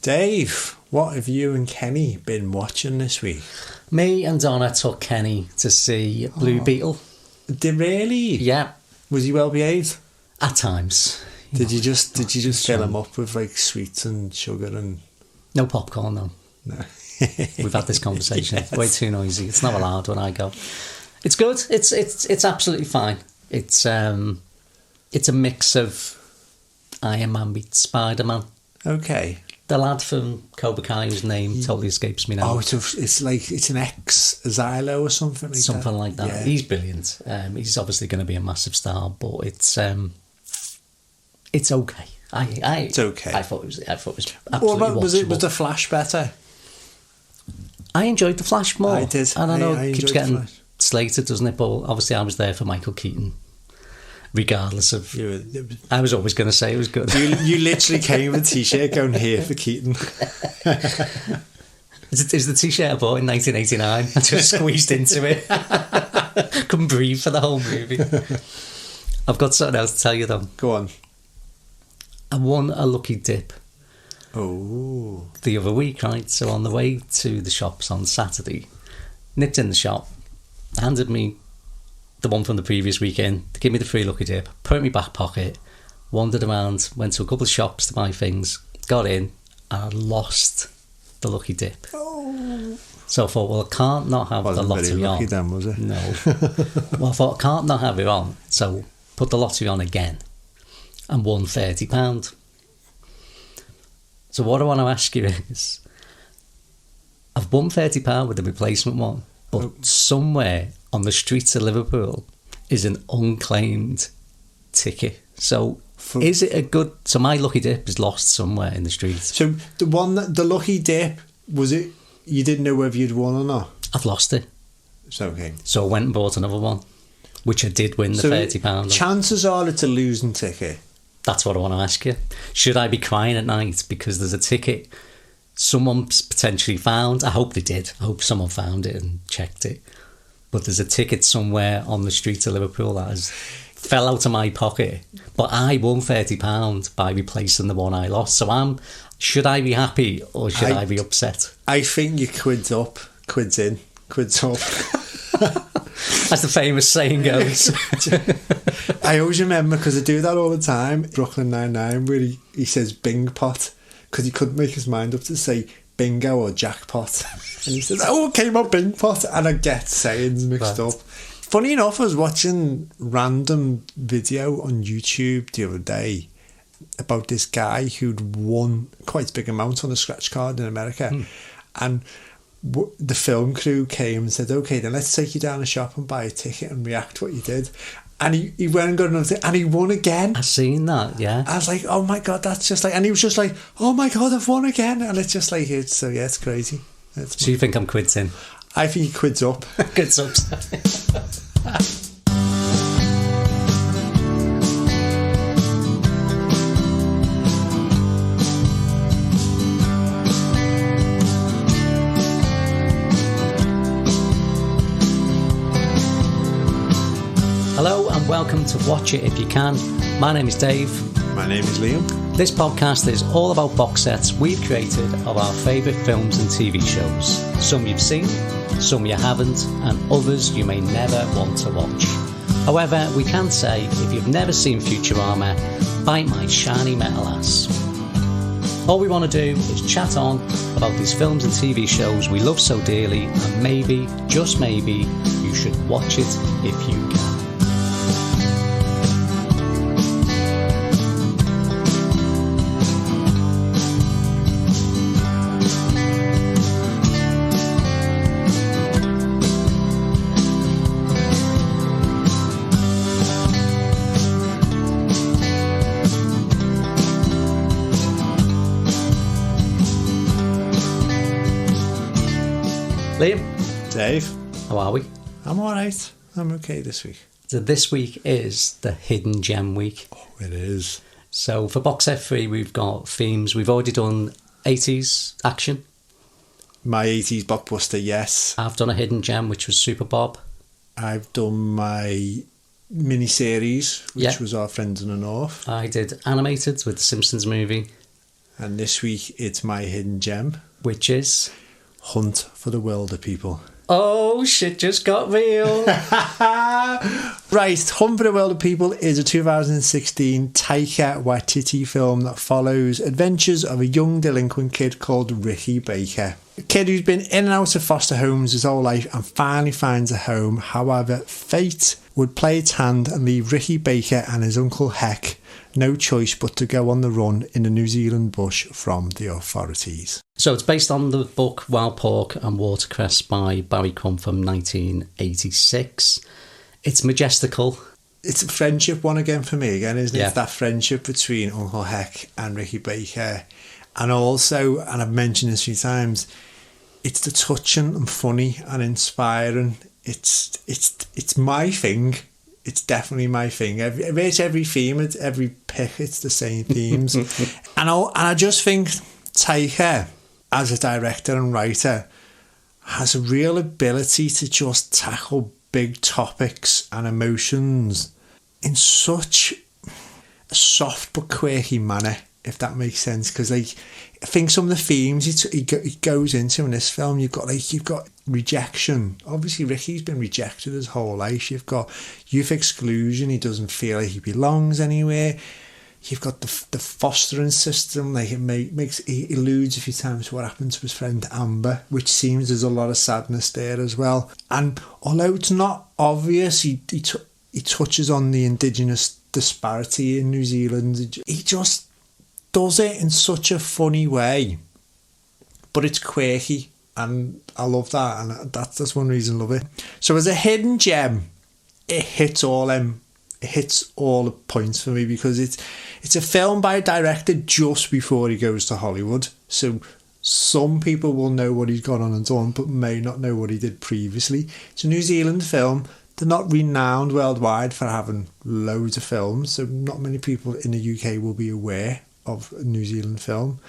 Dave, what have you and Kenny been watching this week? Me and Donna took Kenny to see Blue Beetle. Did really? Yeah. Was he well behaved? At times. Did you just fill him up with like sweets and sugar and no popcorn? No. We've had this conversation. Yes. Way too noisy. It's not allowed when I go. It's good. It's absolutely fine. It's a mix of Iron Man meets Spider-Man. Okay. The lad from Cobra Kai, whose name totally escapes me now. Oh, it's an ex-Xylo or something like that. Something like that. Yeah. He's brilliant. He's obviously going to be a massive star, but it's okay. It's okay. I thought it was absolutely watchable. Was the Flash better? I enjoyed the Flash more. I did. And I know I it keeps enjoyed getting slated, doesn't it? But obviously I was there for Michael Keaton. Regardless of... I was always going to say it was good. You literally came with a t-shirt going here for Keaton. Is the t-shirt I bought in 1989. I just squeezed into it. Couldn't breathe for the whole movie. I've got something else to tell you though. Go on. I won a lucky dip. Oh. The other week, right? So on the way to the shops on Saturday, nipped in the shop, handed me the one from the previous weekend to give me the free lucky dip, put it in my back pocket, wandered around, went to a couple of shops to buy things, got in, and I lost the lucky dip. Oh. So I thought, well, I can't not have the lottery very lucky on. Then, was it? No. Well, I thought, I can't not have it on. So put the lottery on again and won £30. So what I want to ask you is, I've won £30 with the replacement one, but somewhere on the streets of Liverpool is an unclaimed ticket. So is it a good... So my lucky dip is lost somewhere in the streets. So the lucky dip, was it... You didn't know whether you'd won or not? I've lost it. It's okay. So I went and bought another one, which I did win the £30. Chances are it's a losing ticket. That's what I want to ask you. Should I be crying at night because there's a ticket someone's potentially found? I hope they did. I hope someone found it and checked it. But there's a ticket somewhere on the streets of Liverpool that fell out of my pocket. But I won £30 by replacing the one I lost. So should I be happy or should I be upset? I think you quids up, quids in, quids up. As the famous saying goes. I always remember, because I do that all the time, Brooklyn Nine-Nine, where he says bing pot, because he couldn't make his mind up to say bingo or jackpot. And he says, oh, it came out bing pot, and I get sayings mixed up. Funny enough, I was watching random video on YouTube the other day about this guy who'd won quite a big amount on a scratch card in America. And the film crew came and said, okay, then let's take you down a shop and buy a ticket and react what you did. And he went and got another thing, and he won again. I've seen that, yeah. I was like, oh my God, that's just like... And he was just like, oh my God, I've won again. And it's just like, it's crazy. So you think I'm quids in? I think he quids up. Quids up. Hello and welcome to Watch It If You Can. My name is Dave. My name is Liam. This podcast is all about box sets we've created of our favourite films and TV shows. Some you've seen, some you haven't, and others you may never want to watch. However, we can say, if you've never seen Futurama, bite my shiny metal ass. All we want to do is chat on about these films and TV shows we love so dearly, and maybe, just maybe, you should watch it if you can. Liam. Dave. How are we? I'm alright. I'm okay this week. So this week is the Hidden Gem week. Oh, it is. So for Box Set 3 we've got themes. We've already done 80s action. My 80s blockbuster, yes. I've done a Hidden Gem, which was Super Bob. I've done my mini-series, which was Our Friends in the North. I did animated with the Simpsons movie. And this week it's my hidden gem, which is Hunt for the Wilder People. Oh, shit just got real. Right, Hunt for the Wilder People is a 2016 Taika Waititi film that follows adventures of a young delinquent kid called Ricky Baker. A kid who's been in and out of foster homes his whole life and finally finds a home. However, fate would play its hand and leave Ricky Baker and his uncle Heck no choice but to go on the run in the New Zealand bush from the authorities. So it's based on the book Wild Pork and Watercress by Barry Crumb from 1986. It's majestical. It's a friendship one again for me again, isn't it? Yeah. It's that friendship between Uncle Heck and Ricky Baker. And also, and I've mentioned this a few times, it's the touching and funny and inspiring. It's my thing. It's definitely my thing. Every theme, every pick, it's the same themes. and I just think Taika, as a director and writer, has a real ability to just tackle big topics and emotions in such a soft but quirky manner, if that makes sense. Because I think some of the themes he goes into in this film, you've got rejection. Obviously, Ricky's been rejected his whole life. You've got youth exclusion. He doesn't feel like he belongs anywhere. You've got the fostering system. Like he alludes a few times to what happened to his friend Amber, which seems there's a lot of sadness there as well. And although it's not obvious, he touches on the Indigenous disparity in New Zealand. He just does it in such a funny way, but it's quirky. And I love that, and that's one reason I love it. So as a hidden gem, it hits all the points for me because it's a film by a director just before he goes to Hollywood. So some people will know what he's gone on and done, but may not know what he did previously. It's a New Zealand film. They're not renowned worldwide for having loads of films, so not many people in the UK will be aware of a New Zealand film.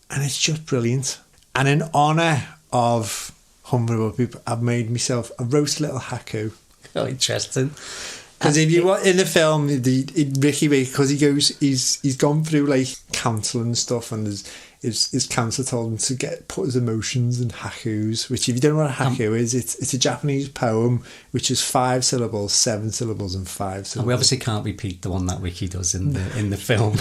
And it's just brilliant. And in honour of Hunt for the Wilder People, I've made myself a roast little haiku. Oh, interesting. Because if you want in the film, Ricky Baker, because he's gone through like counselling and stuff, and his counsellor told him to put his emotions in haikus. Which, if you don't know what a haiku is, it's a Japanese poem which is 5 syllables, 7 syllables, and 5 syllables. And we obviously can't repeat the one that Ricky does in the film.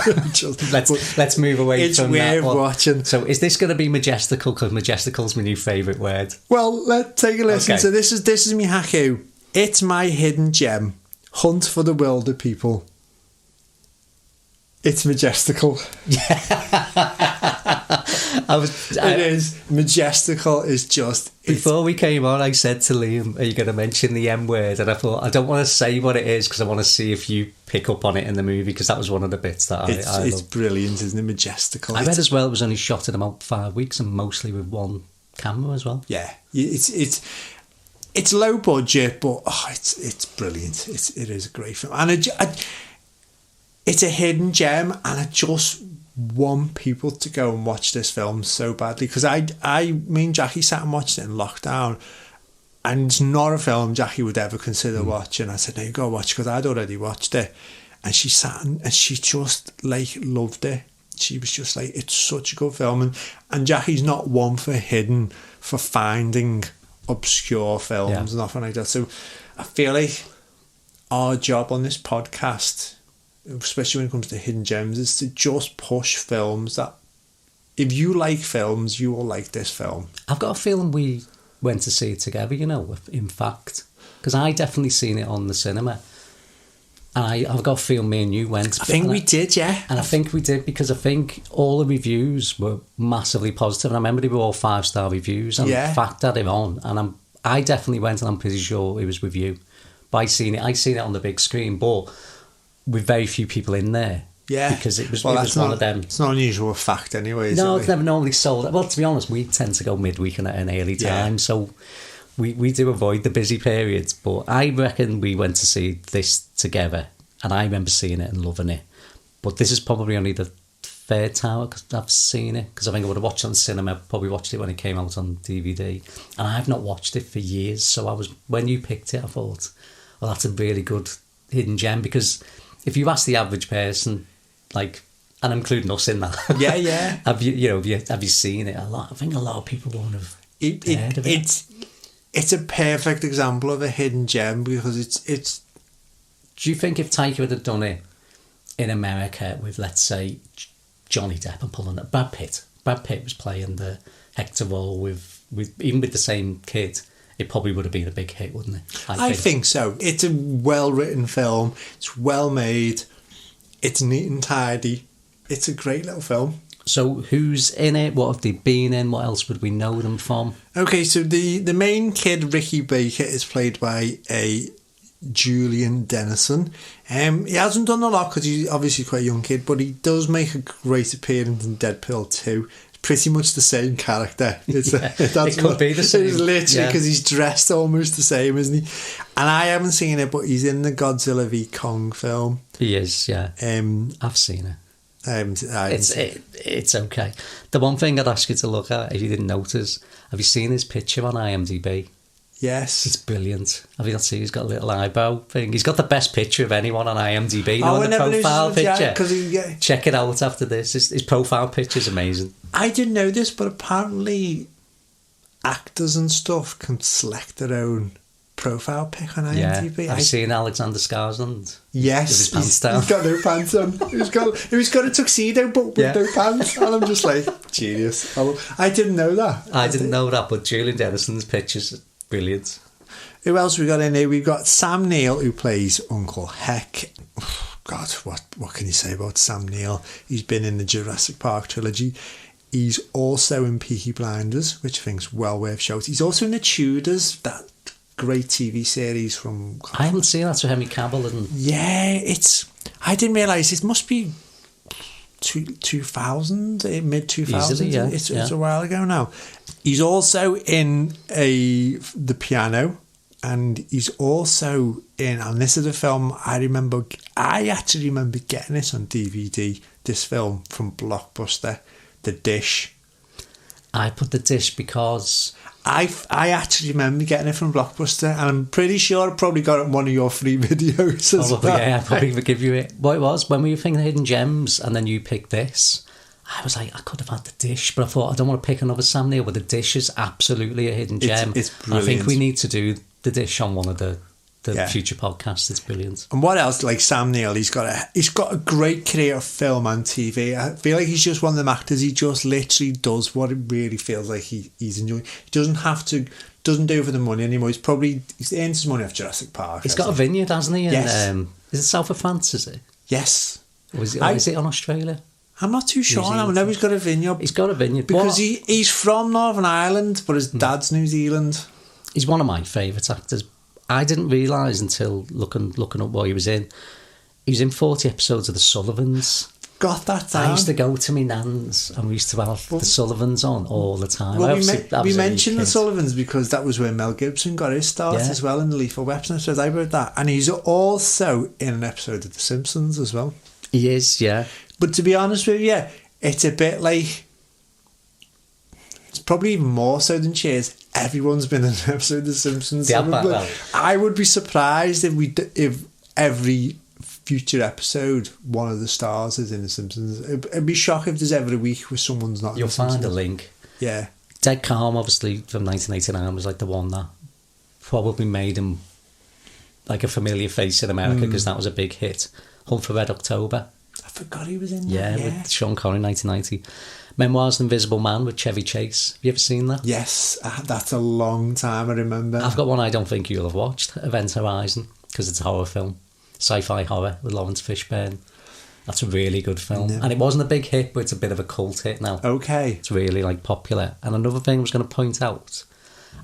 let's move away from that. It's worth watching. So is this going to be majestical? Because majestical's my new favourite word. Well, let's take a listen. Okay. So this is my haiku. It's my hidden gem. Hunt for the Wilder People. It's majestical. It is. Majestical is just... Before we came on, I said to Liam, are you going to mention the M word? And I thought, I don't want to say what it is because I want to see if you pick up on it in the movie, because that was one of the bits that I It's loved. brilliant, isn't it? Majestical. I read as well it was only shot in about 5 weeks and mostly with one camera as well. Yeah. It's low budget, but it's brilliant. It is a great film. And it's a hidden gem, and I just want people to go and watch this film so badly, because me and Jackie sat and watched it in lockdown, and it's not a film Jackie would ever consider watching. I said, no, you go watch it, because I'd already watched it, and she sat and she just loved it. She was just like, it's such a good film, and Jackie's not one for finding obscure films, nothing like that. So I feel like our job on this podcast, especially when it comes to hidden gems, is to just push films that, if you like films, you will like this film. I've got a feeling we went to see it together, in fact, because I definitely seen it on the cinema, and I've got a feeling me and you went. I think we did, yeah. And I think we did, because I think all the reviews were massively positive, and I remember they were all 5-star reviews, and the fact that they're on, and I definitely went, and I'm pretty sure it was with you. But I seen it on the big screen, but with very few people in there. Yeah. Because it was one of them. It's not an unusual fact anyway, No, it's never normally sold. Well, to be honest, we tend to go midweek and at an early time, so we do avoid the busy periods. But I reckon we went to see this together, and I remember seeing it and loving it. But this is probably only the third time I've seen it, because I think I would have watched it on cinema, probably watched it when it came out on DVD, and I've not watched it for years. So when you picked it, I thought, well, that's a really good hidden gem, because if you ask the average person, like, and including us in that. Yeah. Have you seen it? I think a lot of people won't have heard of it. It's a perfect example of a hidden gem because it's. Do you think if Taika had done it in America with, let's say, Johnny Depp and pulling that, Brad Pitt was playing the Hector role with even with the same kid, it probably would have been a big hit, wouldn't it? I think so. It's a well-written film. It's well made. It's neat and tidy. It's a great little film. So who's in it? What have they been in? What else would we know them from? Okay, so the main kid, Ricky Baker, is played by a Julian Dennison. He hasn't done a lot because he's obviously quite a young kid, but he does make a great appearance in Deadpool 2. Pretty much the same character. It could be the same. It's literally because he's dressed almost the same, isn't he? And I haven't seen it, but he's in the Godzilla v Kong film. He is, yeah. I've seen it. It's okay. The one thing I'd ask you to look at, if you didn't notice, have you seen his picture on IMDb? Yes. It's brilliant. Have you not seen? He's got a little eyebrow thing. He's got the best picture of anyone on IMDb. The profile picture. Check it out after this. His profile picture is amazing. I didn't know this, but apparently actors and stuff can select their own profile pic on IMDb. Yeah, I've seen Alexander Skarsgård. Yes, with his pants down. He's got no pants on. He's got a tuxedo, but with no pants. And I'm just like, genius. I didn't know that. I didn't know that, but Julian Dennison's pictures. Brilliant. Who else we got in here? We've got Sam Neill, who plays Uncle Heck. God, what can you say about Sam Neill? He's been in the Jurassic Park trilogy. He's also in Peaky Blinders, which I think is well worth shouting. He's also in The Tudors, that great TV series from... I haven't seen that, so Henry Cavill and... Yeah, I didn't realise it must be 2000, mid-2000s. Easily, yeah. It's a while ago now. He's also in The Piano, and he's also in, and this is a film I actually remember getting this on DVD, this film from Blockbuster, The Dish. I put The Dish because... I actually remember getting it from Blockbuster, and I'm pretty sure I probably got it on one of your free videos as well. Yeah, I probably would give you it. What it was, when we were thinking of hidden gems, and then you picked this... I was like, I could have had The Dish, but I thought I don't want to pick another Sam Neill, but The Dish is absolutely a hidden gem. It's brilliant. I think we need to do The Dish on one of the future podcasts. It's brilliant. And what else? Like Sam Neill, he's got a great career of film and TV. I feel like he's just one of them actors. He just literally does what it really feels like he's enjoying. He doesn't do it for the money anymore. He's earns his money off Jurassic Park. He's got a vineyard, hasn't he? Yes. Is it south of France? Is it? Yes. Or is it on Australia? I'm not too sure. I know he's got a vineyard. He's got a vineyard. Because he's from Northern Ireland, but his dad's New Zealand. He's one of my favourite actors. I didn't realise until looking up what he was in. He was in 40 episodes of The Sullivans. Got that down. I used to go to my nan's and we used to have The Sullivans on all the time. Well, we mentioned The Sullivans because that was where Mel Gibson got his start as well in the Lethal Weapon episode. I wrote that. And he's also in an episode of The Simpsons as well. He is, yeah. But to be honest with you, it's a bit like... It's probably even more so than Cheers. Everyone's been in an episode of The Simpsons. I would be surprised if every future episode one of the stars is in The Simpsons. I'd be shocked if there's ever a week where someone's not in The Simpsons. You'll find a link. Yeah. Dead Calm, obviously, from 1989 was like the one that probably made him like a familiar face in America because that was a big hit. Hunt for Red October. I forgot he was in that. Yeah, with Sean Connery, 1990. Memoirs of an Invisible Man with Chevy Chase. Have you ever seen that? Yes, that's a long time, I remember. I've got one I don't think you'll have watched, Event Horizon, because it's a horror film. Sci-fi horror with Lawrence Fishburne. That's a really good film. And it wasn't a big hit, but it's a bit of a cult hit now. Okay. It's really popular. And another thing I was going to point out,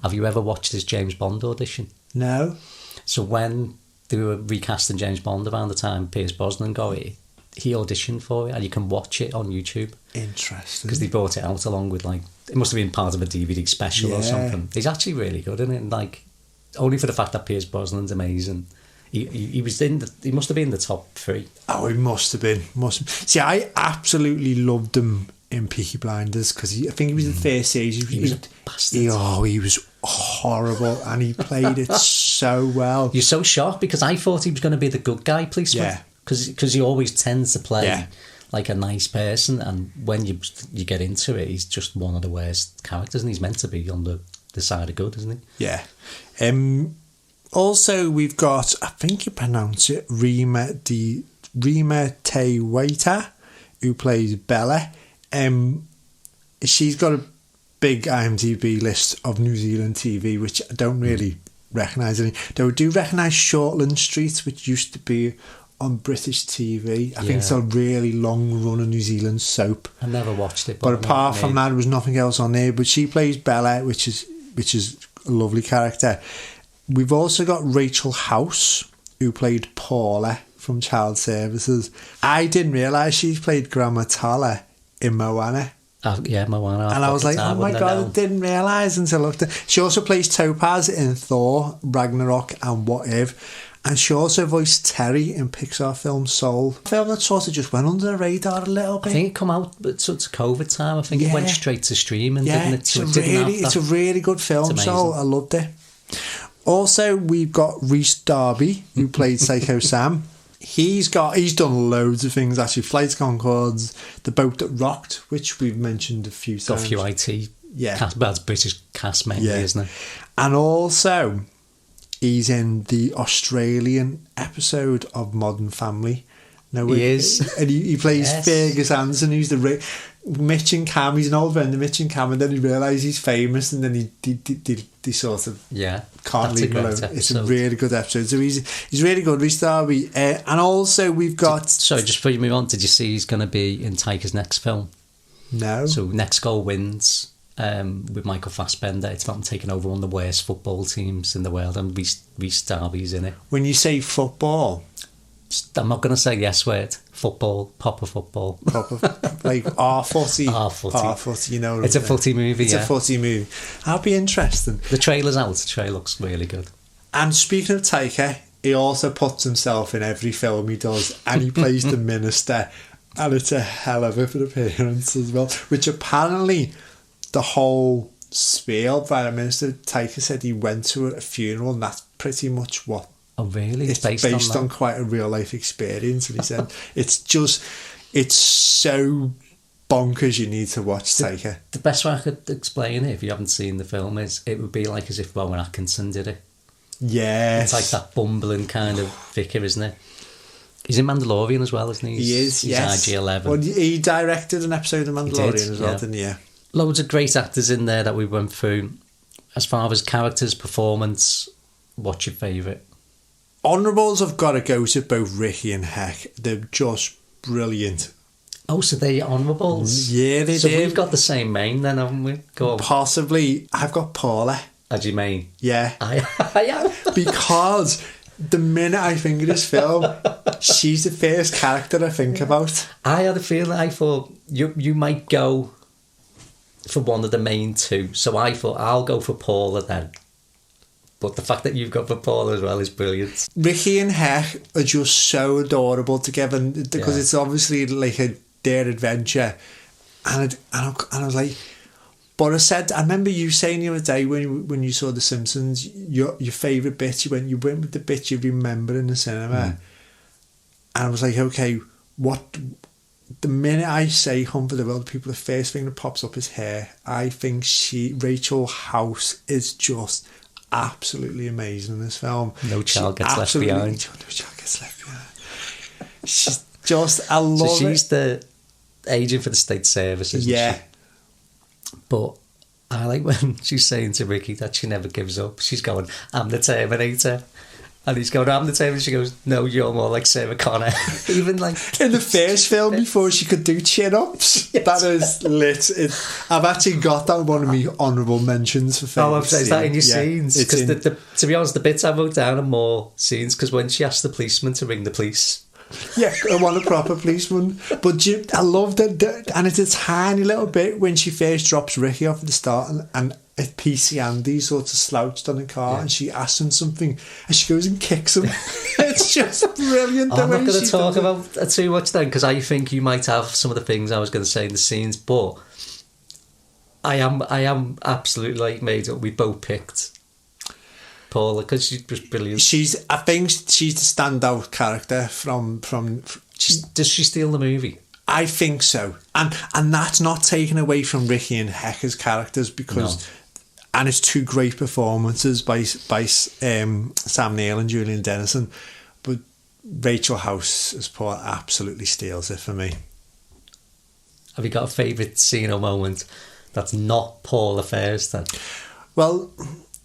have you ever watched his James Bond audition? No. So when they were recasting James Bond around the time Pierce Brosnan got it, he auditioned for it, and you can watch it on YouTube. Interesting. Because they brought it out along with, it must have been part of a DVD special or something. He's actually really good in it, and only for the fact that Pierce Brosnan's amazing. He was he must have been in the top 3. Oh, he must have been. See, I absolutely loved him in Peaky Blinders because I think he was in the first season. He was a bastard. He was horrible, and he played it so well. You're so shocked because I thought he was going to be the good guy policeman. Yeah. Because he always tends to play like a nice person, and when you get into it, he's just one of the worst characters, and he's meant to be on the side of good, isn't he? Yeah. Also, we've got, I think you pronounce it, Rima Te Waita, who plays Bella. She's got a big IMDb list of New Zealand TV, which I don't really recognise any. Though I do recognise Shortland Street, which used to be on British TV. I think it's a really long run of New Zealand soap. I never watched it. But apart from that, there was nothing else on there. But she plays Bella, which is a lovely character. We've also got Rachel House, who played Paula from Child Services. I didn't realise she played Grandma Tala in Moana. Yeah, Moana. And I was like, oh my God, I didn't realise until I looked at. She also plays Topaz in Thor, Ragnarok and What If. And she also voiced Terry in Pixar film Soul. A film that sort of just went under the radar a little bit. I think it come out at COVID time. I think it went straight to streaming, didn't it? It's a really good film, Soul. I loved it. Also, we've got Rhys Darby, who played Psycho Sam. He's done loads of things, actually. Flight Conchords, The Boat That Rocked, which we've mentioned a few times. Got a few IT cast, but it's British cast mainly, isn't it? And also, he's in the Australian episode of Modern Family. No, he is. And he plays Fergus Anderson, who's the Mitch and Cam. He's an old friend of Mitch and Cam, and then he realises he's famous, and then he sort of can't leave him alone. Episode. It's a really good episode. So he's really good, Rhys Darby. And also we've got... Sorry, just before you move on, did you see he's going to be in Taika's next film? No. So Next Goal Wins, with Michael Fassbender. It's about him taking over one of the worst football teams in the world, and Rhys Darby's in it. When you say football... I'm not going to say the S word. Football, proper football. Like R-footy. R-footy. You know. It's a footy movie, It's a footy movie. That'll be interesting. The trailer's out. The trailer looks really good. And speaking of Taika, he also puts himself in every film he does, and he plays the minister, and it's a hell of an appearance as well, which apparently the whole spiel by the minister, Taika said he went to a funeral, and that's pretty much what. Oh really? It's based on quite a real life experience, and he said it's so bonkers you need to watch Taika. The best way I could explain it, if you haven't seen the film, is it would be like as if Rowan Atkinson did it. Yes. It's like that bumbling kind of vicar, isn't it? He's in Mandalorian as well, isn't he? He is, he's yes. IG-11. Well, he directed an episode of Mandalorian as well, didn't he? Yeah. Loads of great actors in there that we went through. As far as characters, performance, what's your favourite? Honourables have got to go to both Ricky and Heck. They're just brilliant. Oh, so they're honourables? Yeah, they do. So we've got the same main then, haven't we? Go on. Possibly. I've got Paula. How do you mean? Yeah. I am. Because the minute I think of this film, she's the first character I think about. I had a feeling, I thought you might go for one of the main two. So I thought I'll go for Paula then. But the fact that you've got for Paula as well is brilliant. Ricky and Heck are just so adorable together because it's obviously like their adventure. And I was like, but I remember you saying the other day when you saw The Simpsons, your favourite bit, you went with the bit you remember in the cinema. And I was like, okay, the minute I say Hunt for the Wilder People, the first thing that pops up is hair. I think Rachel House is just absolutely amazing in this film. No child gets left behind. No child gets left behind. She's just, I love it. So she's the agent for the state service, isn't she? But I like when she's saying to Ricky that she never gives up. She's going, I'm the Terminator. And he's going, I'm the Terminator. She goes, no, you're more like Sarah Connor. Even like... in the first film, before she could do chin-ups. That is lit. I've actually got that one of my honourable mentions for films. Oh, is that in your scenes? Because to be honest, the bits I wrote down are more scenes, because when she asked the policeman to ring the police... Yeah, I want a proper policeman. But I love that, and it's a tiny little bit when she first drops Ricky off at the start, and PC Andy sort of slouched on the car, and she asks him something, and she goes and kicks him. It's just brilliant. I'm not going to talk about too much then, because I think you might have some of the things I was going to say in the scenes, but I am absolutely like made up. We both picked Paula because she's just brilliant. I think she's the standout character from. Does she steal the movie? I think so, and that's not taken away from Ricky and Hector's characters because, and it's two great performances by Sam Neill and Julian Dennison, but Rachel House as Paul absolutely steals it for me. Have you got a favourite scene or moment that's not Paula Fair's then? Well,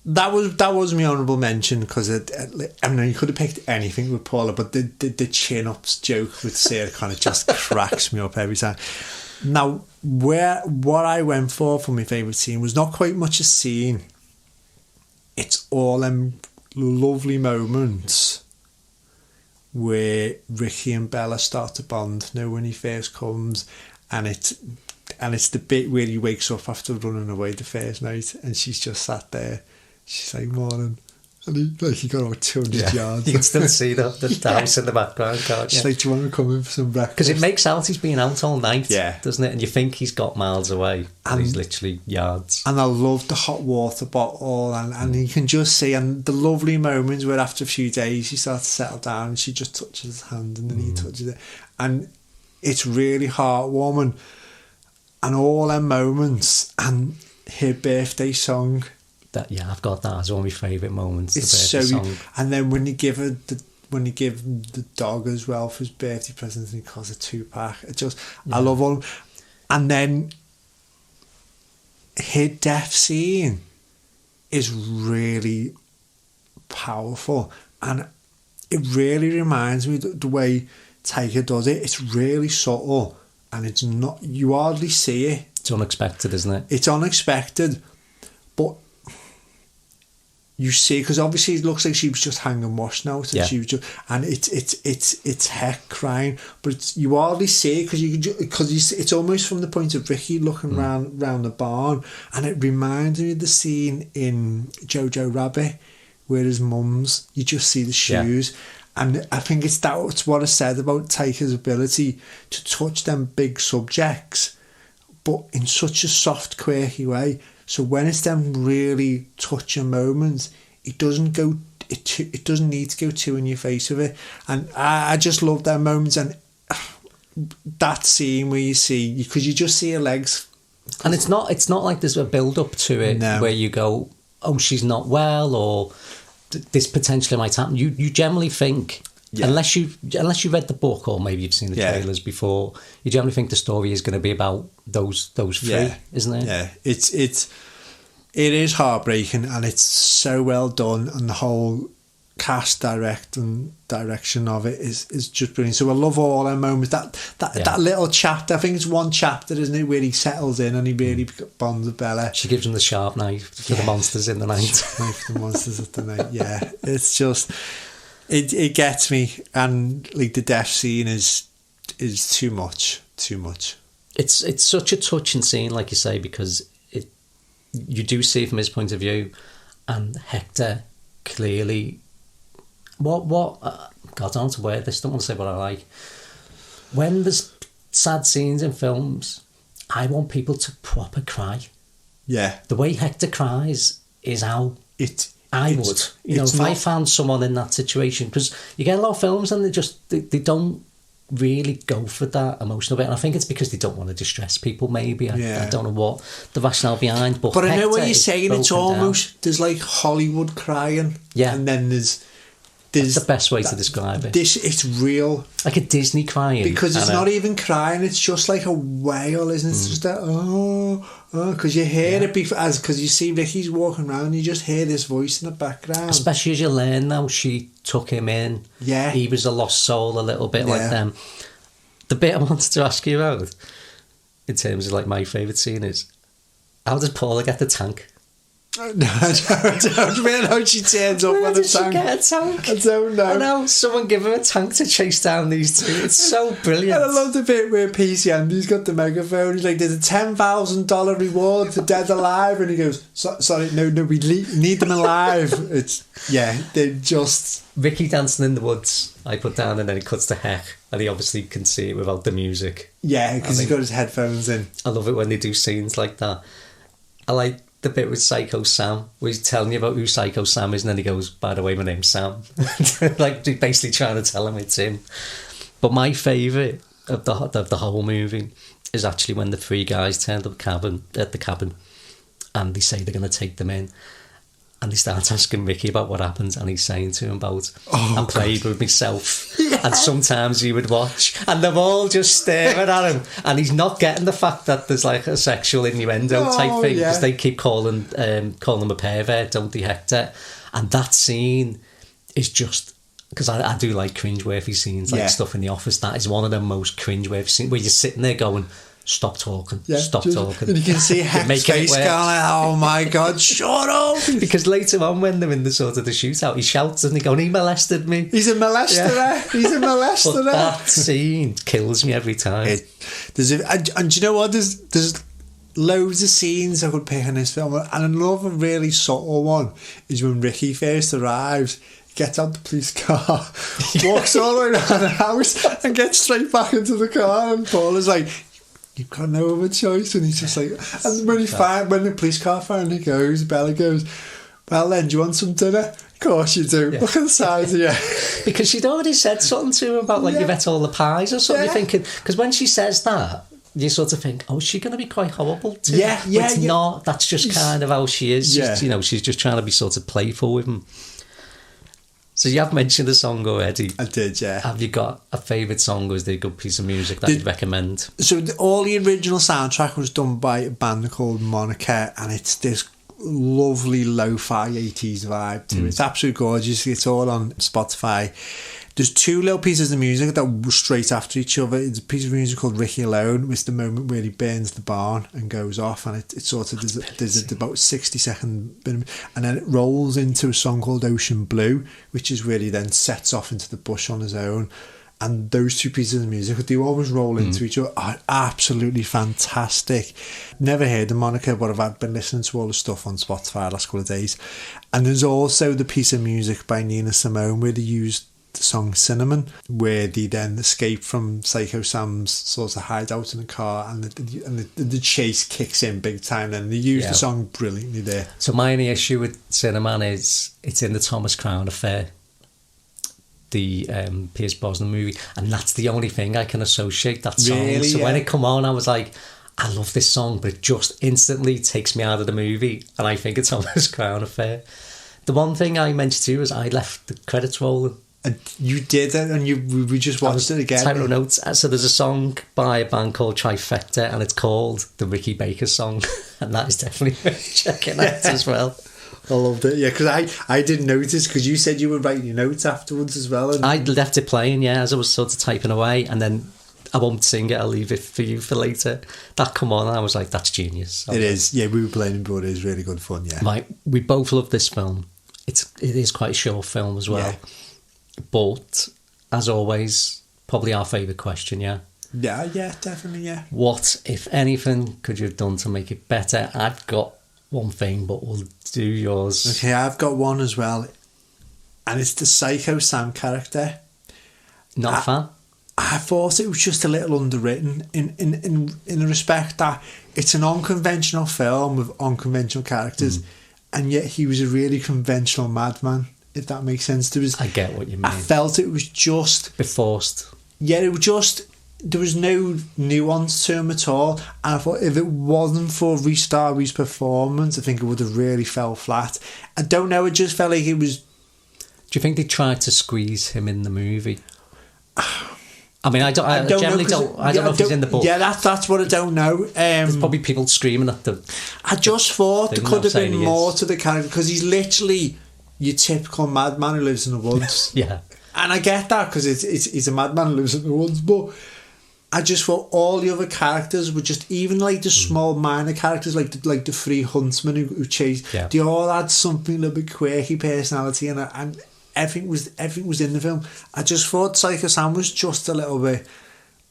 that was my honourable mention because I mean, you could have picked anything with Paula, but the chin ups joke with Sarah Connor just cracks me up every time. Now, what I went for my favourite scene was not quite much a scene. It's all them lovely moments where Ricky and Bella start to bond. You know, when he first comes, and it's the bit where he wakes up after running away the first night, and she's just sat there. She's like, morning. And he got about 200 yards. You can still see the house in the background, can't you? She's like, do you want to come in for some breakfast? Because it makes out he's been out all night, yeah, doesn't it? And you think he's got miles away, and he's literally yards. And I love the hot water bottle, and you can just see, and the lovely moments where after a few days he starts to settle down and she just touches his hand and then he touches it. And it's really heartwarming. And all them moments, and her birthday song. I've got that as one of my favourite moments. It's the so, song. And then when you give the dog as well for his birthday present, and he calls it 2-pack. I love all. And then her death scene is really powerful, and it really reminds me the way Taika does it. It's really subtle, and it's not, you hardly see it. It's unexpected, isn't it? It's unexpected, but you see, because obviously it looks like she was just hanging washed now, and she was just, and it's Heck crying, but you hardly see it because it's almost from the point of Ricky looking round the barn, and it reminds me of the scene in Jojo Rabbit where his mum's, you just see the shoes. And I think that's what I said about Taika's ability to touch them big subjects, but in such a soft, quirky way. So when it's them really touching moments, it doesn't need to go too in your face with it. And I just love that moments, and that scene where you see, because you just see her legs. And it's not like there's a build up to it where you go, oh, she's not well, or this potentially might happen. You generally think, unless you read the book or maybe you've seen the trailers before, you generally think the story is going to be about those three, isn't it? Yeah, it is heartbreaking, and it's so well done, and the whole cast direction of it is just brilliant. So I love all our moments. That little chapter, I think it's one chapter, isn't it, where he settles in and he really bonds with Bella. She gives him the sharp knife for the monsters in the night. Knife for the monsters at the night. Yeah, it's just it gets me, and like the death scene is too much. It's such a touching scene, like you say, because you do see from his point of view, and Hector clearly. God, I don't want to wear this. Don't want to say what I like. When there's sad scenes in films, I want people to proper cry. Yeah. The way Hector cries is how I would. If I found someone in that situation, because you get a lot of films and they don't really go for that emotional bit, and I think it's because they don't want to distress people. Maybe I don't know what the rationale behind, but I know what you're saying. It's almost there's like Hollywood crying, and then there's that's the best way to describe it. It's real, like a Disney crying, because it's not even crying. It's just like a wail, isn't it? It's just that because you hear it because you see Ricky's walking around, you just hear this voice in the background. Especially as you learn now, she took him in. Yeah, he was a lost soul, a little bit like them. The bit I wanted to ask you about, in terms of like my favourite scene, is how does Paula get the tank? No, I don't really know. She turns up on a tank. She get a tank? I don't know. I know, someone give her a tank to chase down these two. It's so brilliant. And I love the bit where PC Andy's got the megaphone. He's like, there's a $10,000 reward for dead alive, and he goes, sorry, no, we need them alive. They're just Ricky dancing in the woods. I put down, and then it cuts to Heck, and he obviously can see it without the music. Yeah, because he's got his headphones in. I love it when they do scenes like that. I like the bit with Psycho Sam, where he's telling you about who Psycho Sam is, and then he goes, by the way, my name's Sam. Like, basically trying to tell him it's him. But my favourite, of the whole movie is actually when the three guys turned up at the cabin, and they say they're going to take them in, and they start asking Ricky about what happens, and he's saying to him about, I played with myself, and sometimes he would watch, and they're all just staring at him, and he's not getting the fact that there's like a sexual innuendo type thing, because they keep calling him a pervert, don't they, Hector? And that scene is just, because I do like cringeworthy scenes, like stuff in The Office. That is one of the most cringeworthy scenes, where you're sitting there going, stop talking, stop talking. And you can see Hec's face going, oh my God, shut up. Because later on, when they're in the sort of the shootout, he shouts, doesn't he, going, he molested me. He's a molester. He's a molester. But that scene kills me every time. And do you know what? There's loads of scenes I could pick in this film, and another really subtle one is when Ricky first arrives, gets out the police car, walks all the way around the house and gets straight back into the car, and Paul is like, you've got no other choice, and he's just like, and when the police car finally goes, Bella goes, well then, do you want some dinner? Of course you do. Look at the size of you. Because she'd already said something to him about, like, you've ate all the pies or something. You're thinking, because when she says that, you sort of think, oh, is she going to be quite horrible to him? But it's not. That's just kind of how she is. She's just trying to be sort of playful with him. So you have mentioned a song already. I did, yeah. Have you got a favourite song, or is there a good piece of music that you'd recommend? So all the original soundtrack was done by a band called Monica, and it's this lovely lo-fi 80s vibe to it. It's absolutely gorgeous. It's all on Spotify. There's two little pieces of music that were straight after each other. It's a piece of music called Ricky Alone, which is the moment where he burns the barn and goes off, and it sort of there's about 60-second bit, and then it rolls into a song called Ocean Blue, which is really then sets off into the bush on his own. And those two pieces of music, they always roll into each other, are absolutely fantastic. Never heard of Monica, but I've been listening to all the stuff on Spotify the last couple of days. And there's also the piece of music by Nina Simone where they used the song Cinnamon, where they then escape from Psycho Sam's sort of hideout in a car, and the chase kicks in big time, and they use the song brilliantly there. So my only issue with Cinnamon is it's in the Thomas Crown Affair, the Pierce Brosnan movie, and that's the only thing I can associate that song. Really? So when it come on, I was like, I love this song, but it just instantly takes me out of the movie, and I think it's Thomas Crown Affair. The one thing I mentioned to you is I left the credits rolling. And you did it, and we just watched it again. Type of notes. So there's a song by a band called Trifecta, and it's called the Ricky Baker song, and that is definitely worth checking out as well. I loved it, yeah, because I didn't notice, because you said you were writing your notes afterwards as well. And I left it playing, as I was sort of typing away, and then I won't sing it, I'll leave it for you for later. That come on, and I was like, that's genius. It is, yeah, we were playing, but it is really good fun, yeah. Right, we both love this film. It is quite a short film as well. Yeah. But, as always, probably our favourite question, yeah? Yeah, definitely, yeah. What, if anything, could you have done to make it better? I've got one thing, but we'll do yours. Okay, I've got one as well. And it's the Psycho Sam character. Not a fan? I thought it was just a little underwritten in the respect that it's an unconventional film with unconventional characters, and yet he was a really conventional madman. If that makes sense. I get what you mean. I felt it was just a bit forced. Yeah, it was just, there was no nuance to him at all. And I thought if it wasn't for Rhys Darby's performance, I think it would have really fell flat. I don't know, it just felt like it was... Do you think they tried to squeeze him in the movie? I mean, I generally don't know if he's in the book. Yeah, that's what I don't know. There's probably people screaming at them. I just thought there could have been more to the character, because he's literally your typical madman who lives in the woods. Yeah. And I get that, because he's a madman who lives in the woods, but I just thought all the other characters were just, even like the small minor characters, like the three huntsmen who chased, they all had something a little bit quirky personality, and everything was in the film. I just thought Psycho Sam was just a little bit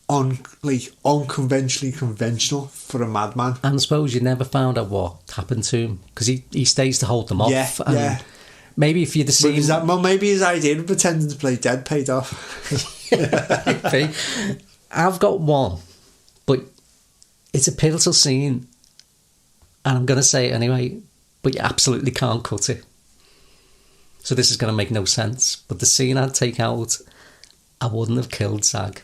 unconventionally conventional for a madman. And I suppose you never found out what happened to him, because he stays to hold them off. Yeah. Maybe if you'd have seen... maybe his idea of pretending to play dead paid off. Maybe. I've got one, but it's a pivotal scene, and I'm going to say it anyway, but you absolutely can't cut it. So this is going to make no sense, but the scene I'd take out, I wouldn't have killed Zag.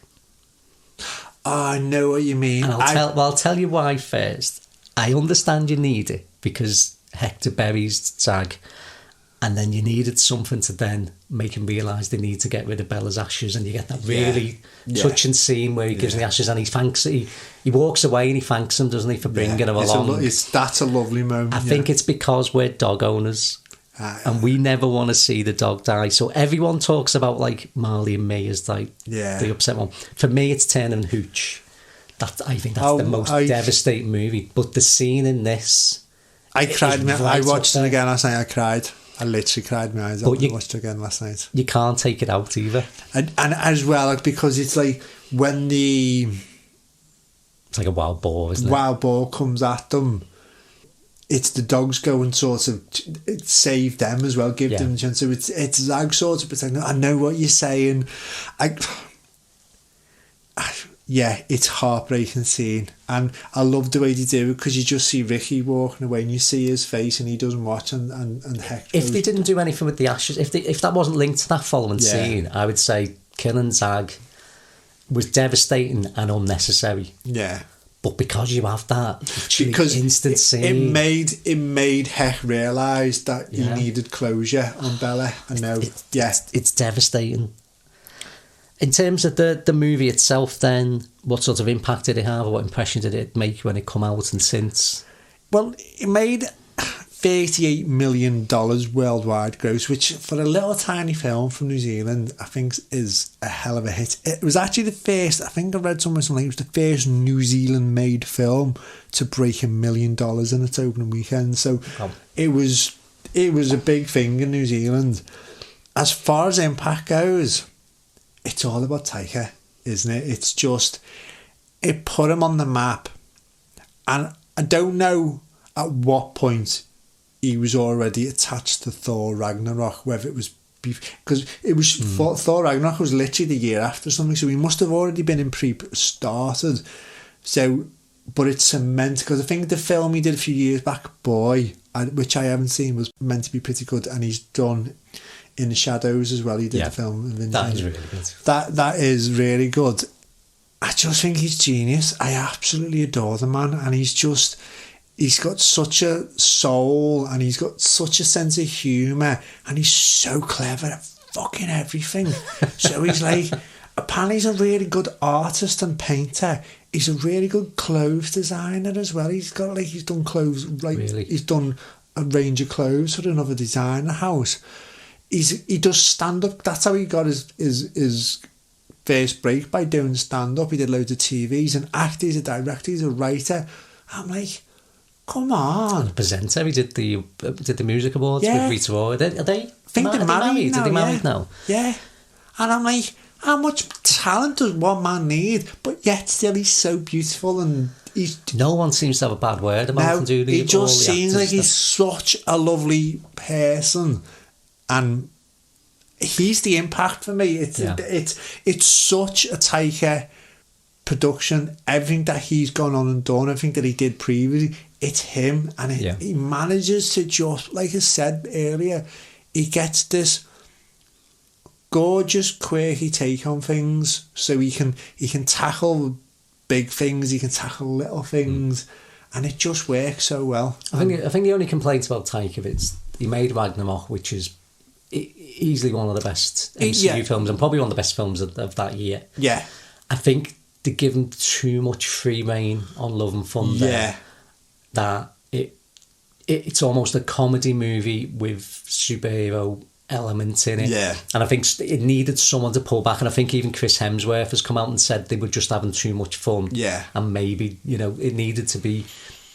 I know what you mean. And I'll tell you why first. I understand you need it because Hector buries Zag, and then you needed something to then make him realise they need to get rid of Bella's ashes, and you get that really touching scene where he gives him the ashes and he thanks he walks away and he thanks him, doesn't he, for bringing him along. That's a lovely moment. I think it's because we're dog owners. And we never want to see the dog die. So everyone talks about like Marley and Me as like the upset one. For me, it's Turner and Hooch. I think that's the most devastating movie. But the scene in this, I cried. I watched it again last night. I cried. I literally cried my eyes out. I watched it again last night. You can't take it out either. And as well, because it's like when it's like a wild boar, isn't it? Wild boar comes at them. It's the dogs go and sort of save them as well, give them a chance. So it's Zag sort of pretending, I know what you're saying. It's heartbreaking scene. And I love the way they do it because you just see Ricky walking away and you see his face and he doesn't watch and Hector. If they didn't do anything with the ashes, if that wasn't linked to that following scene, I would say killing Zag was devastating and unnecessary. Yeah. But because you have that instant scene, it made Heck realise that he needed closure on Bella. I know. It's devastating. In terms of the movie itself, then, what sort of impact did it have, or what impression did it make when it come out and since? Well, it made $38 million worldwide gross, which for a little tiny film from New Zealand, I think is a hell of a hit. It was actually the first, I think I read somewhere it was the first New Zealand made film to break $1 million in its opening weekend. So it was a big thing in New Zealand. As far as impact goes, it's all about Taika, isn't it? It's just, it put him on the map. And I don't know at what point he was already attached to Thor Ragnarok, whether it was because it was Thor Ragnarok was literally the year after something, so he must have already been in pre-started. So, but it's cement, because I think the film he did a few years back, Boy, which I haven't seen, was meant to be pretty good, and he's done In the Shadows as well. He did the film. That is really good. That is really good. I just think he's genius. I absolutely adore the man, and he's got such a soul and he's got such a sense of humour and he's so clever at fucking everything. So he's like, apparently he's a really good artist and painter. He's a really good clothes designer as well. He's done clothes, he's done a range of clothes for another designer house. He does stand-up. That's how he got his first break, by doing stand-up. He did loads of TV. He's an actor, he's a director, he's a writer. I'm like, come on. And the presenter, he did the music awards with Rita Ora. Are they married now? Are they married now? Yeah. And I'm like, how much talent does one man need? But yet still he's so beautiful, and no one seems to have a bad word about him, do they? He just seems like he's such a lovely person, and he's the impact for me. It's such a Taika production. Everything that he's gone on and done, everything that he did previously, it's him, and he manages to just, like I said earlier, he gets this gorgeous, quirky take on things, so he can tackle big things, he can tackle little things, and it just works so well. I think the only complaint about Taika is he made Ragnarok, which is easily one of the best MCU films, and probably one of the best films of that year. Yeah. I think they give him too much free rein on Love and Thunder. Yeah. That it's almost a comedy movie with superhero elements in it. Yeah. And I think it needed someone to pull back, and I think even Chris Hemsworth has come out and said they were just having too much fun. Yeah. And maybe, it needed to be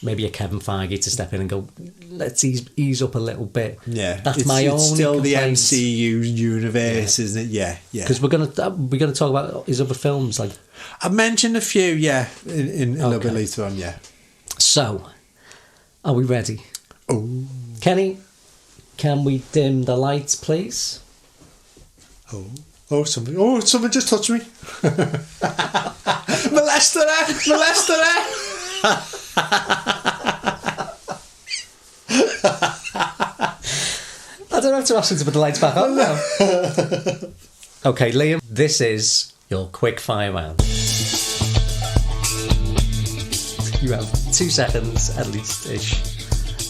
maybe a Kevin Feige to step in and go, let's ease up a little bit. Yeah. That's my only It's still complaint. the MCU universe, isn't it? Yeah. Yeah. Because we're gonna talk about his other films. Like, I mentioned a few, in a little bit later on, yeah. So, are we ready? Oh. Kenny, can we dim the lights, please? Oh, someone just touched me. Molester! I don't have to ask him to put the lights back on now. Okay, Liam, this is your quick fire round. You have 2 seconds at least-ish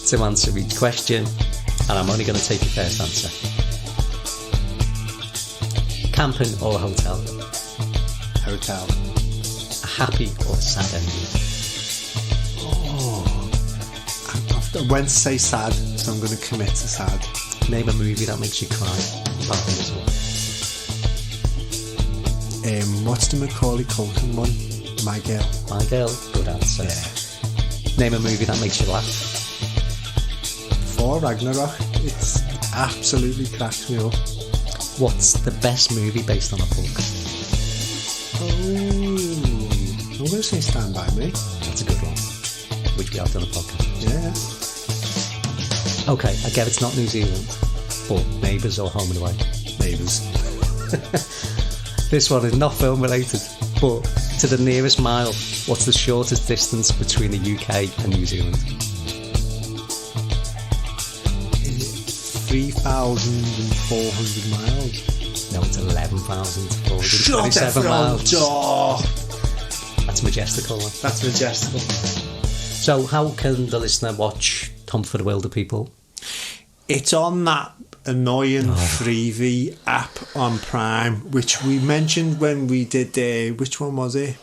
to answer each question, and I'm only going to take your first answer. Camping or a hotel? Hotel. A happy or a sad ending? I went to say sad, so I'm going to commit to sad. Name a movie that makes you cry. Apart from this one. What's the Macaulay Culkin one? My Girl. My Girl, good answer. Yeah. Name a movie that makes you laugh. Thor Ragnarok. It's absolutely cracks me up. What's the best movie based on a book? I'm going to say Stand By Me. That's a good one, which we have done a podcast. Yeah. Okay, I get it's not New Zealand, but Neighbours or Home and Away? Neighbours. This one is not film related, but to the nearest mile, what's the shortest distance between the UK and New Zealand? 3,400 miles. No, it's 11,427 miles. That's majestical. Huh? That's majestical. So how can the listener watch Tom for the Wilder People? It's on that annoying Freevee app on Prime, which we mentioned when we did which one was it?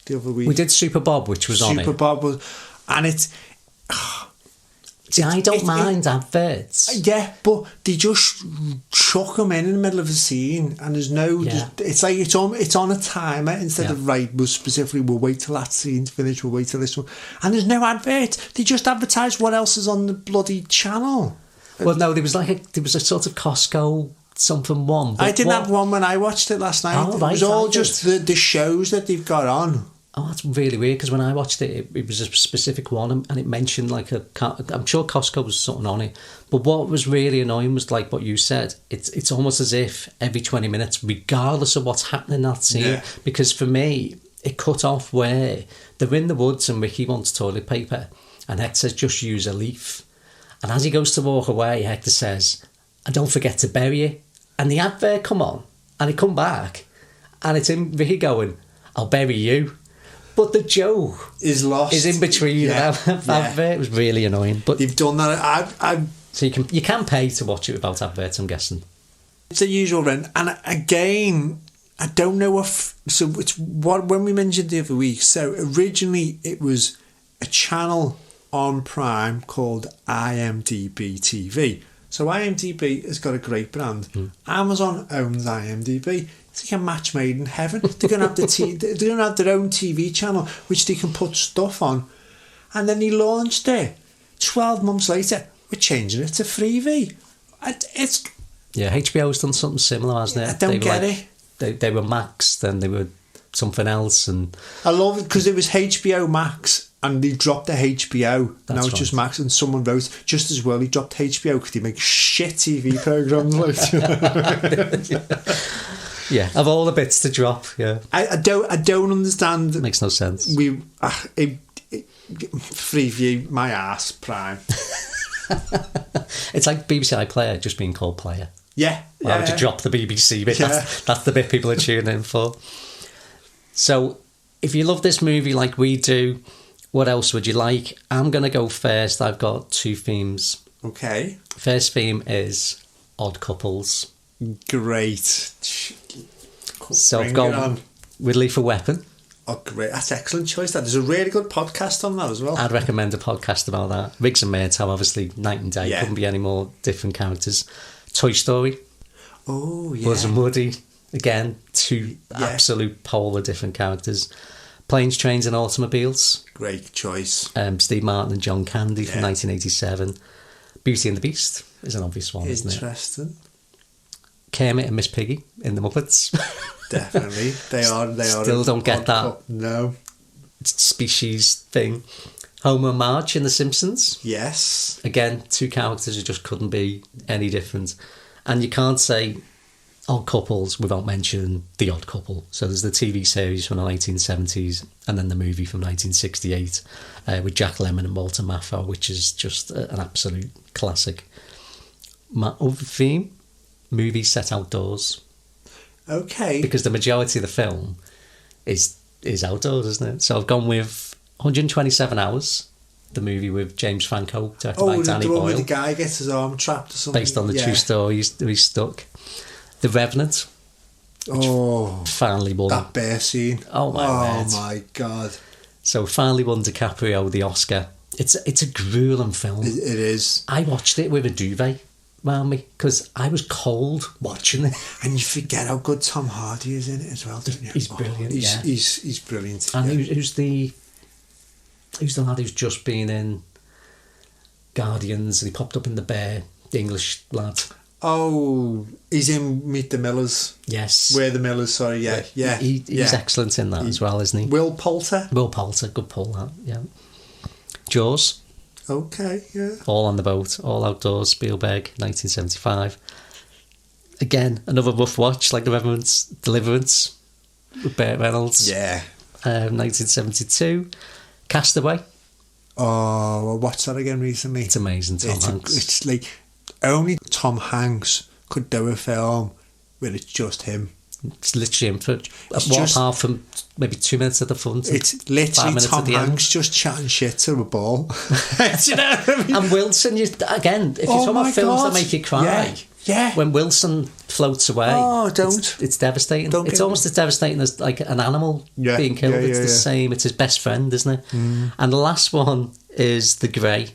The other week. We did Super Bob, which was on it. Super Bob was, and it's. See, I don't mind adverts. Yeah, but they just chuck them in the middle of a scene, and there's no. Yeah. It's like it's on a timer instead of we'll specifically we'll wait till that scene's finished, we'll wait till this one, and there's no advert. They just advertise what else is on the bloody channel. Well, no, there was a sort of Costco something one. I didn't have one when I watched it last night. Oh, right, it was all just the shows that they've got on. Oh, that's really weird, because when I watched it, it was a specific one, and it mentioned I'm sure Costco was something on it, but what was really annoying was like what you said, it's almost as if every 20 minutes, regardless of what's happening in that scene, because for me, it cut off where they're in the woods and Ricky wants toilet paper, and Hector says, just use a leaf, and as he goes to walk away, Hector says, and don't forget to bury it, and the advert come on, and he come back, and it's in Ricky going, I'll bury you. But the joke is lost. Is in between that advert. It was really annoying. But they've done that. So you can pay to watch it without adverts, I'm guessing. It's a usual rent. And again, I don't know if so. It's what when we mentioned the other week. So originally it was a channel on Prime called IMDb TV. So IMDb has got a great brand. Amazon owns IMDb. It's like a match made in heaven. They're going to have they're going to have their own TV channel which they can put stuff on. And then he launched it. 12 months later, we're changing it to Freevee. It's HBO's done something similar, hasn't it? I don't get it. They were Max, then they were something else, and I love it because it was HBO Max. And they dropped the HBO. That's now it's just Max. And someone wrote, just as well, he dropped HBO because he makes shit TV programmes like Yeah, of all the bits to drop, yeah. I don't understand. It makes no sense. Freeview, my arse, Prime. It's like BBC iPlayer just being called Player. Yeah. Why would you drop the BBC bit? Yeah. That's the bit people are tuning in for. So, if you love this movie like we do, what else would you like? I'm going to go first. I've got 2 themes. Okay. First theme is Odd Couples. Great. So I've gone with Lethal Weapon. Oh, great. That's an excellent choice. There's a really good podcast on that as well. I'd recommend a podcast about that. Riggs and Murtaugh, obviously, night and day. Couldn't be any more different characters. Toy Story. Oh, yeah. Buzz and Woody. Again, 2 absolute polar different characters. Planes, Trains and Automobiles. Great choice. Steve Martin and John Candy from 1987. Beauty and the Beast is an obvious one, isn't it? Interesting. Kermit and Miss Piggy in the Muppets. Definitely. They are. Still don't get that. No. Species thing. Homer and Marge in The Simpsons. Yes. Again, 2 characters who just couldn't be any different. And you can't say Odd Couples without mentioning The Odd Couple. So there's the TV series from the 1970s and then the movie from 1968 with Jack Lemmon and Walter Matthau, which is just an absolute classic. My other theme, movies set outdoors. Okay. Because the majority of the film is outdoors, isn't it? So I've gone with 127 Hours, the movie with James Franco, directed by Oh, Danny the one where Boyle, the guy gets his arm trapped or something. based on the true story. He's stuck. The Revenant, Oh, finally won. that bear scene. Oh my word. My God. So finally won DiCaprio the Oscar. It's a grueling film. It is. I watched it with a duvet around me because I was cold watching it. And you forget how good Tom Hardy is in it as well, don't you? He's brilliant, He's, yeah. he's brilliant. And yeah. who's the lad who's just been in Guardians and he popped up in The Bear, the English lad? Oh, he's in Meet the Millers. Yes. We're the Millers, sorry, yeah. He's excellent in that as well, isn't he? Will Poulter. Will Poulter, good pull that, yeah. Jaws, Okay, yeah. All on the Boat, All Outdoors, Spielberg, 1975. Again, another rough watch, like The Revenant's Deliverance, with Burt Reynolds, Yeah. 1972. Castaway, Oh, I watched that again recently. it's amazing, Tom Hanks. It's like only Tom Hanks could do a film where it's just him. It's literally him for just- apart from maybe 2 minutes at the front. and It's 5 literally minutes Tom at the Hanks just chatting shit to a ball. Do you know what I mean? And Wilson, again, if you're talking my about films God. that make you cry, Yeah. when Wilson floats away, Oh, don't. it's devastating. Don't It's get- almost as devastating as like an animal Yeah, being killed. yeah, It's yeah, the yeah. same. It's his best friend, isn't it? And the last one is The Grey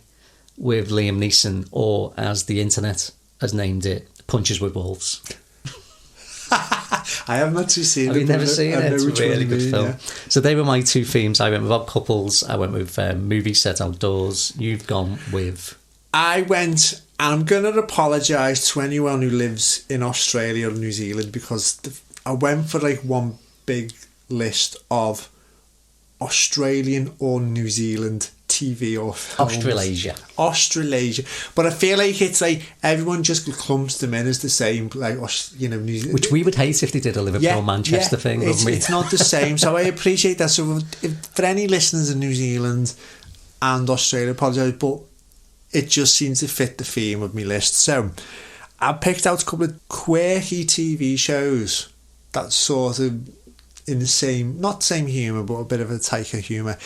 with Liam Neeson, or as the internet has named it, Punches with Wolves. I haven't actually seen Have it. you never but seen I it? know It's a which one really you good mean, film. yeah. So they were my two themes. I went with couples. I went with movies set outdoors. You've gone with... I went, and I'm going to apologise to anyone who lives in Australia or New Zealand because I went for like one big list of Australian or New Zealand TV or films. Australasia. But I feel like it's like everyone just clumps them in as the same, like, you know, New Zealand. Which we would hate if they did a Liverpool-Manchester thing, wouldn't we? It's not the same, so I appreciate that. So for any listeners in New Zealand and Australia, I apologise, but it just seems to fit the theme of my list. So I picked out a couple of quirky TV shows that sort of in the same, not same humour, but a bit of a Taika humour.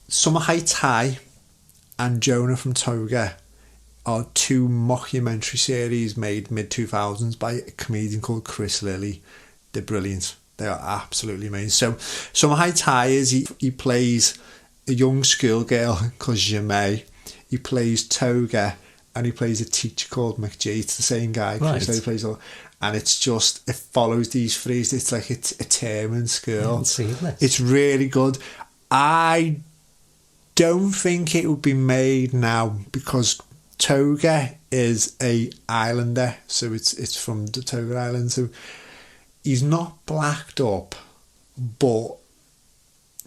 Summer Heights High and Jonah from Toga are two mockumentary series made mid-2000s by a comedian called Chris Lilly. They're brilliant. They are absolutely amazing. So Summer Heights High is he plays a young schoolgirl called Jemay. He plays Toga and he plays a teacher called McGee. It's the same guy. Chris Lilly plays all. And it's just, it follows these three. It's like it's a term in school. It's really good. I don't think it would be made now because Toga is a islander, so it's from the Toga Island. So he's not blacked up, but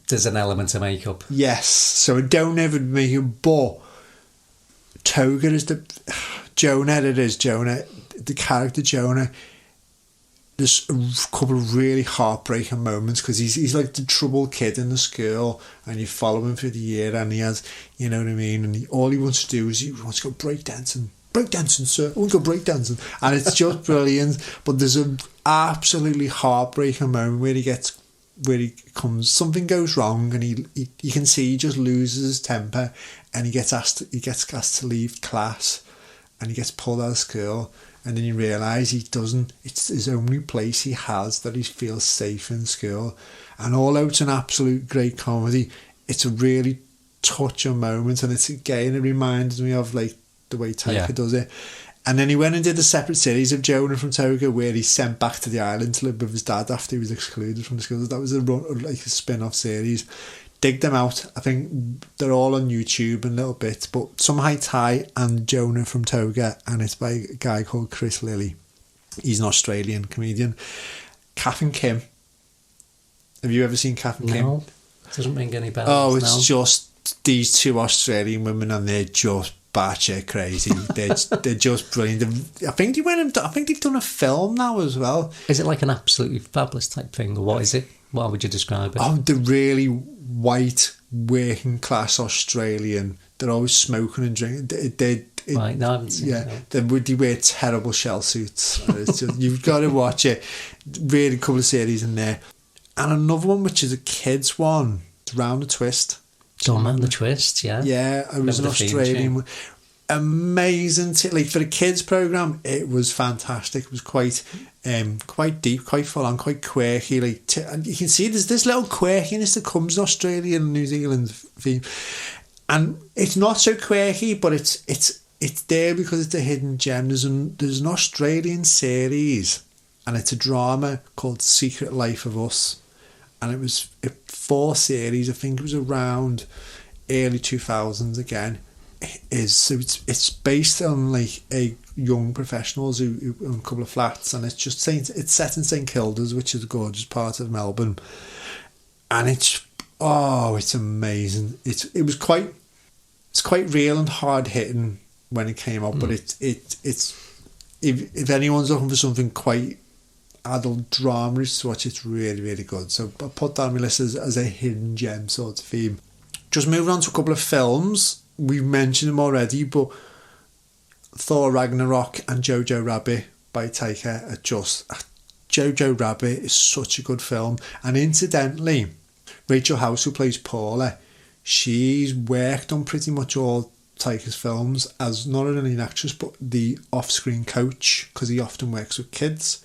there's an element of makeup. Yes, so I don't ever make it. But Toga is the Jonah. It is Jonah. The character Jonah, there's a couple of really heartbreaking moments because he's like the troubled kid in the school and you follow him through the year and he has, you know what I mean, and all he wants to do is he wants to go breakdancing, sir, I want to go breakdancing, and it's just brilliant. But there's an absolutely heartbreaking moment where something goes wrong and you can see he just loses his temper and he gets asked to leave class and he gets pulled out of school. And then you realise it's his only place he has that he feels safe in school. And although it's an absolute great comedy, it's a really touching moment. And it reminds me of like the way Taika does it. And then he went and did a separate series of Jonah from Toga where he's sent back to the island to live with his dad after he was excluded from the school. That was a spin-off series. Dig them out. I think they're all on YouTube in a little bit. But Summer Heights High and Jonah from Toga, and it's by a guy called Chris Lilly. He's an Australian comedian. Kath and Kim. Have you ever seen Kath and Kim? No, doesn't ring any bells. Oh, it's just these two Australian women, and they're just batshit crazy. they're just brilliant. I think they've done a film now as well. Is it like an Absolutely Fabulous type thing, or what is it? What would you describe it? Oh, the really white working class Australian. They're always smoking and drinking. Right, no, I haven't seen it. No. They wear terrible shell suits. It's just, you've got to watch it. Really, a couple of series in there, and another one which is a kids one. It's Round the Twist. Don't mind the twist, yeah. Yeah, it was an Australian one. Amazing. Like for a kids program, it was fantastic. It was quite deep, quite full on, quite quirky. And you can see there's this little quirkiness that comes in Australia and New Zealand theme, and it's not so quirky, but it's there because it's a hidden gem. There's an Australian series, and it's a drama called Secret Life of Us, and it was 4 series. I think it was around early 2000s again. It's based on like a young professionals who own a couple of flats, and it's set in St Kilda's, which is a gorgeous part of Melbourne, and it's amazing. It's quite real and hard hitting when it came out, but it's if anyone's looking for something quite adult drama to watch, it's really, really good. So I put that on my list as a hidden gem sort of theme. Just moving on to a couple of films. We've mentioned them already, but Thor Ragnarok and Jojo Rabbit by Taika are just... Jojo Rabbit is such a good film. And incidentally, Rachel House, who plays Paula, she's worked on pretty much all Taika's films as not only an actress, but the off-screen coach, because he often works with kids.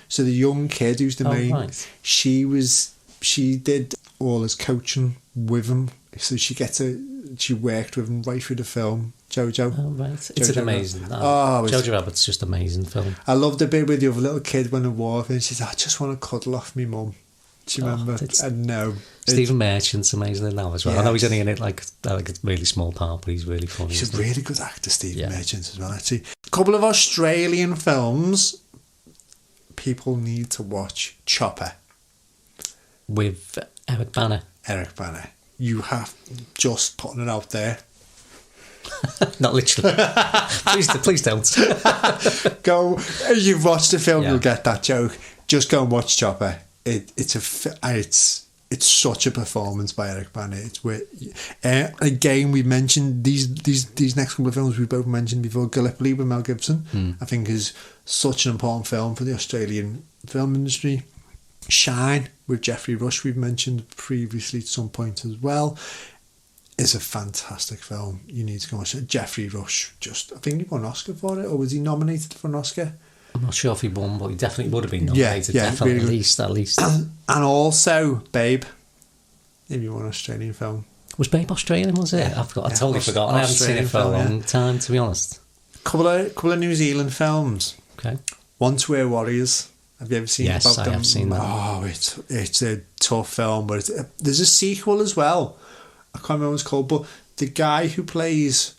So the young kid who's the main... Right. She did all his coaching with him. So she worked with him right through the film, Jojo. Oh, right. It's an amazing... Jojo Rabbit's just an amazing film. I loved the bit with the other little kid when they walk and she said, I just want to cuddle off me mum. Do you remember? No. Stephen Merchant's amazing in that as well. Yes. I know he's only in it like a really small part, but he's really funny. He's a really good actor, Stephen Merchant as well, actually. A couple of Australian films people need to watch. Chopper. With Eric Bana. You have just putting it out there. Not literally. Please don't. Go. You've watched the film, you'll get that joke. Just go and watch Chopper. It's such a performance by Eric Bana. Again, we mentioned these next couple of films we've both mentioned before. Gallipoli with Mel Gibson, I think, is such an important film for the Australian film industry. Shine with Geoffrey Rush, we've mentioned previously at some point as well, is a fantastic film. You need to go watch it. Geoffrey Rush, I think he won an Oscar for it, or was he nominated for an Oscar? I'm not sure if he won, but he definitely would have been nominated. Yeah, definitely, really at least. And also Babe, if you want an Australian film. Was Babe Australian, was it? I totally forgot. I haven't seen it for a long time, to be honest. Couple of New Zealand films. Okay. Once We're Warriors. Have you ever seen about them? Yes, I have seen that. Oh, it's a tough film, but there's a sequel as well. I can't remember what it's called, but the guy who plays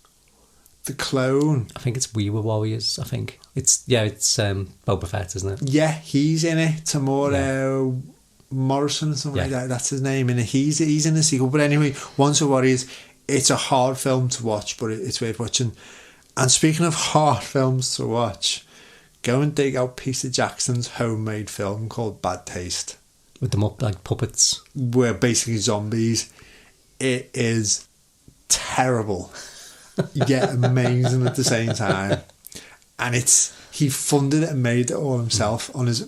the clone... I think it's We Were Warriors, I think. It's Boba Fett, isn't it? Yeah, he's in it. Tamora Morrison or something like that. That's his name. And he's in the sequel. But anyway, Once We're Warriors, it's a hard film to watch, but it's worth watching. And speaking of hard films to watch... Go and dig out Peter Jackson's homemade film called Bad Taste. With them up like puppets. We're basically zombies. It is terrible, yet amazing at the same time. And he funded it and made it all himself on his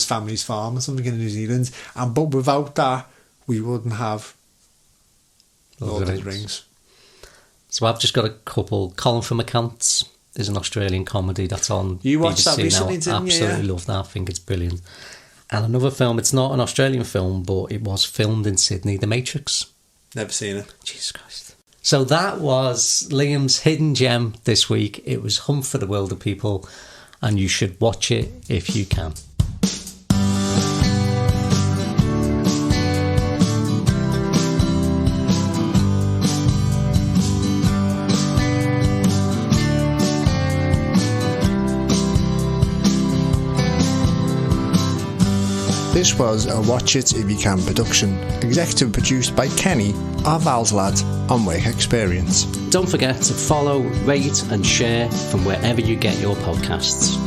family's farm or something in New Zealand. But without that, we wouldn't have Lord of the Rings. So I've just got a couple. Colin from Accounts is an Australian comedy that's on You watched BBC that recently, didn't you? Absolutely love that. I think it's brilliant. And another film, it's not an Australian film, but it was filmed in Sydney, The Matrix. Never seen it. Jesus Christ. So that was Liam's hidden gem this week. It was Hunt for the Wilder People, and you should watch it if you can. This was a Watch It If You Can production, executive produced by Kenny, our Val's lad, on Wake Experience. Don't forget to follow, rate and share from wherever you get your podcasts.